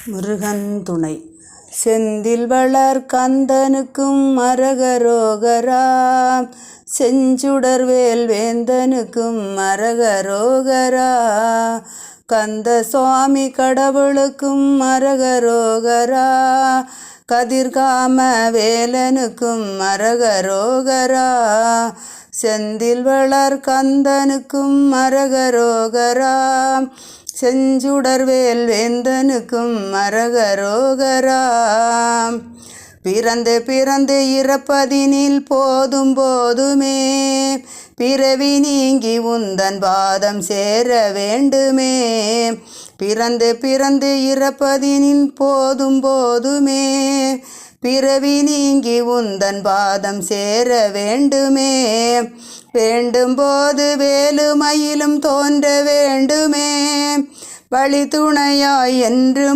முருகன் துணை. செந்தில் வளர் கந்தனுக்கும் அரகரோகரா, செஞ்சுடர்வேல் வேந்தனுக்கும் அரகரோகரா, கந்த சுவாமி கடவுளுக்கும் அரகரோகரா, கதிர்காம வேலனுக்கும் அரகரோகரா, செந்தில் வளர் கந்தனுக்கும் அரகரோகரா, செஞ்சுடர்வேல் வேந்தனுக்கும் அரகரோகரா. பிறந்து பிறந்து இறப்பதினில் போதும் போதுமே, பிறவி நீங்கி உந்தன் பாதம் சேர வேண்டுமே. பிறந்து பிறந்து இறப்பதினில் போதும் போதுமே, பிறவி நீங்கி உந்தன் பாதம் சேர வேண்டுமே. வேண்டும்போது வேலுமயிலும் தோன்ற வேண்டுமே, வழி துணையாய் என்று